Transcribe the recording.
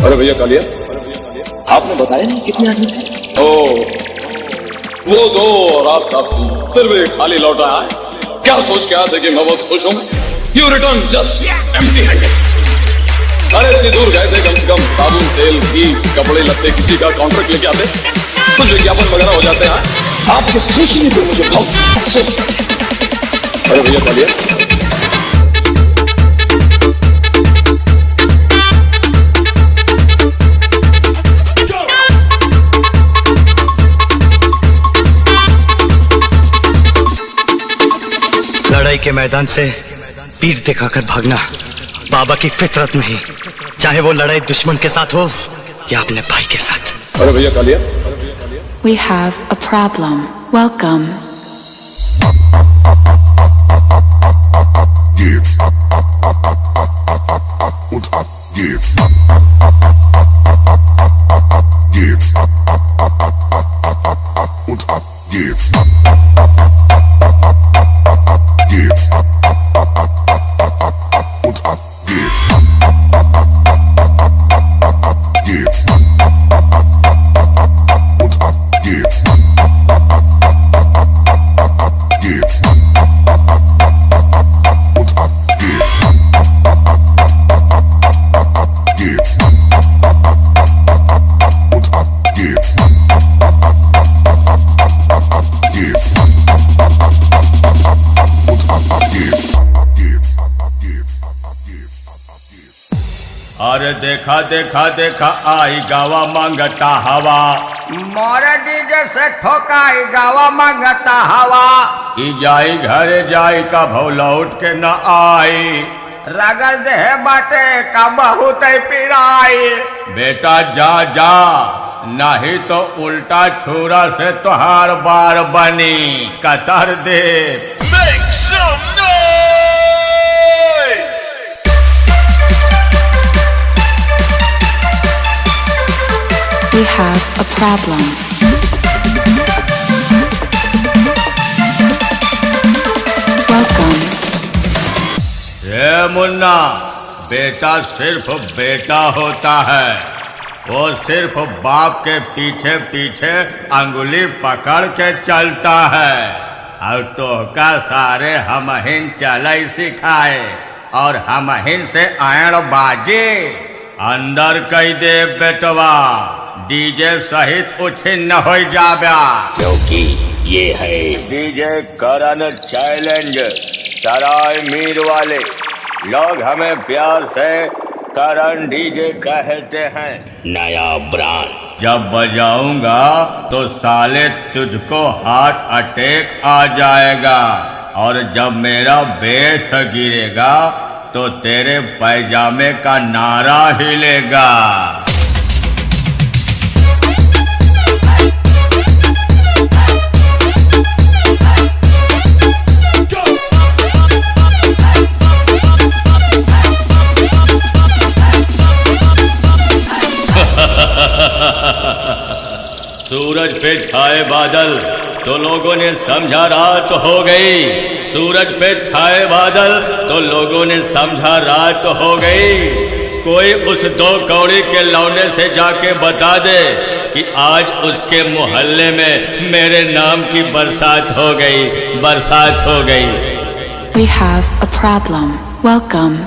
अरे भैया कालिया, आपने बताया नहीं कितने आदमी थे? वो दो और आप साहब फिर भी खाली लौटा है। क्या सोच के आते कि मैं बहुत खुश हूँ? You return just empty handed. अरे इतनी दूर गए थे, कम से कम साबुन, तेल, घी, कपड़े लत्ते, किसी का कॉन्ट्रैक्ट लेके आते, कुछ विज्ञापन वगैरह हो जाते हैं। आपके सोचने पे मुझे बहुत अफसोस है। अरे भैया कालिया, लड़ाई के मैदान से तीर दिखाकर भागना बाबा की फितरत में ही, चाहे वो लड़ाई दुश्मन के साथ हो या अपने भाई के साथ। अरे भैया कालिया, We have a problem. Welcome. Geht's. Und ab geht's. Geht's. Und ab geht's. Geht's. Und ab geht's. Geht's. Und ab geht's. Geht's. Und ab geht's. Geht's. Und ab geht's. Geht's. Und ab geht's. Geht's. Geht's. Geht's. अरे देखा देखा देखा आई गावा मांगता हवा, मोरे DJ से ठोकाई गावा मांगता हवा। ई जाई घरे जाई का भौ लौट के न आई, रगड़ दे बाटे का बहुत पिराई। बेटा जा जा, नहीं तो उल्टा छुरा से तोहार बार बनी कतर दे। Make some noise! We have a problem. Welcome. ये मुन्ना, बेटा सिर्फ बेटा होता है, वो सिर्फ बाप के पीछे पीछे अंगुली पकड़ के चलता है। और तो का सारे हमहिन चलाई सिखाए और हमहिन से आयण बाजे। अंदर कई दे बेटवा, डीजे सहित उछिन्न हो जाबा, क्योंकि ये है डीजे करन चैलेंज। सरायमीर वाले लोग हमें प्यार से करन डीजे कहते हैं। नया ब्रांड। जब बजाऊंगा तो साले तुझको हार्ट अटैक आ जाएगा, और जब मेरा बेस गिरेगा तो तेरे पैजामे का नारा हिलेगा। सूरज पे छाए बादल तो लोगों ने समझा रात हो गई, सूरज पे छाए बादल तो लोगों ने समझा रात हो गई। कोई उस दो कौड़ी के लौने से जाके बता दे कि आज उसके मोहल्ले में मेरे नाम की बरसात हो गई, बरसात हो गई। We have a problem. Welcome.